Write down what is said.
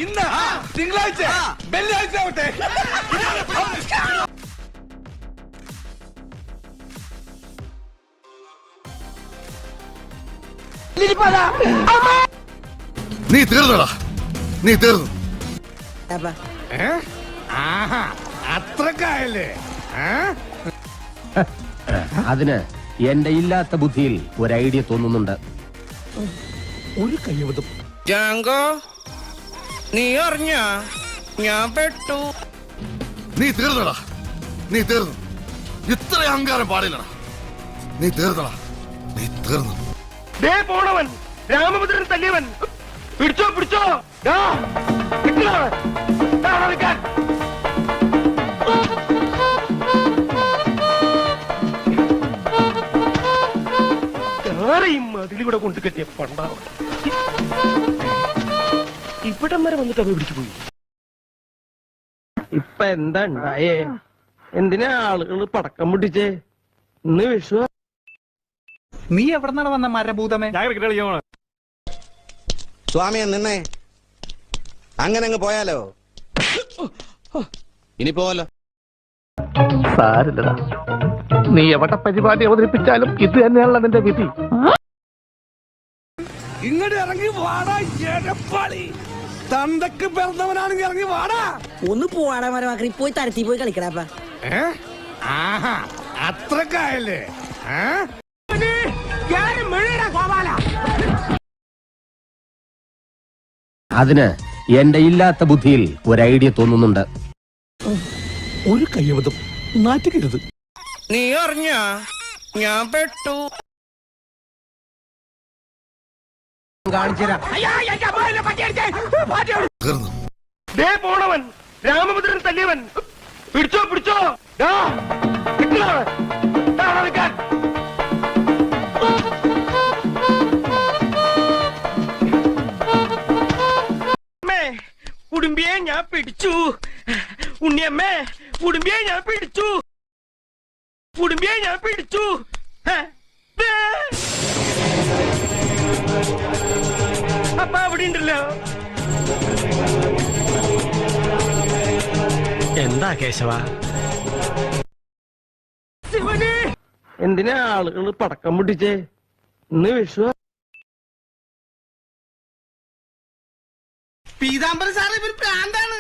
ഇന്ന് തിങ്കളാഴ്ച വെള്ളിയാഴ്ച ആവട്ടെ. നീ തീർന്നടാ, നീ തീർന്നു. അത്രക്കായല്ലേ? അതിന് എന്റെ ഇല്ലാത്ത ബുദ്ധിയിൽ ഒരു ഐഡിയ തോന്നുന്നുണ്ട്. ഒരു കയ്യബദ്ധം. ജാങ്കോ, നീ അറിഞ്ഞ ഞാൻ പെട്ടു. നീ തീർന്നടാ, നീ തീർന്നു. ഇത്ര അഹങ്കാരം പാടില്ലടാ. നീ തീർന്നടാ, നീ തീർന്നു. പോണവൻ രാമഭദ്രൻ തല്ലിയവൻ പിടിച്ചോ പിടിച്ചോ. അതിലൂടെ കൊണ്ട് കെട്ടിയ പണ്ടാവ ഇവിടം വരെ വന്നിട്ട് അവ പിടിച്ചു പോയി. ഇപ്പൊ എന്താ ഉണ്ടായേ? എന്തിനാ ആളുകൾ പടക്കം പൊട്ടിച്ചേ? ഇന്ന് വിഷു. നീ എവിടെന്നാണ് വന്ന മരഭൂതമേ? സ്വാമിയെ നിന്നെ അങ്ങനെ അങ്ങ് പോയാലോ? ഇനി പോവല്ലോ. സാരില്ലടാ, നീ എവിടെ പരിപാടി അവതരിപ്പിച്ചാലും ഇത് തന്നെയാണല്ലോ നിന്റെ വിധി. ഇങ്ങോട്ട് ഇറങ്ങി വാടാ എടപ്പാളി. തന്തക്ക് പിറന്നവനാണെങ്കിൽ ഇറങ്ങി വാടാ. ഒന്ന് പോവാടാ മരമാക്കി, പോയി തരത്തി പോയി കളിക്കടാ. അത്രക്കായല്ലേ? അതിന് എന്റെ ഇല്ലാത്ത ബുദ്ധിയിൽ ഒരു ഐഡിയ തോന്നുന്നുണ്ട്. ഒരു കയ്യബദ്ധം. നാറ്റുകരുത്. നീ അറിഞ്ഞ ഞാൻ പെട്ടു. തീർന്നു. പോണവൻ രാമഭദ്രൻ തല്ലിയവൻ പിടിച്ചോ പിടിച്ചോ. ഉടുമ്പിയെ ഞാൻ പിടിച്ചു. ഉണ്ണിയമ്മേ, ഉടുമ്പിയെ ഞാൻ പിടിച്ചു. ഉടുമ്പിയെ ഞാൻ പിടിച്ചു. അപ്പ അവിടെ ഉണ്ടല്ലോ. എന്താ കേശവ? ശിവന് എന്തിനാ ആളുകൾ പടക്കം പൊട്ടിച്ചേ? ഇന്ന് വിഷു. പീതാംബരൻ സാറ് ഇവർ പ്രാന്താണ്.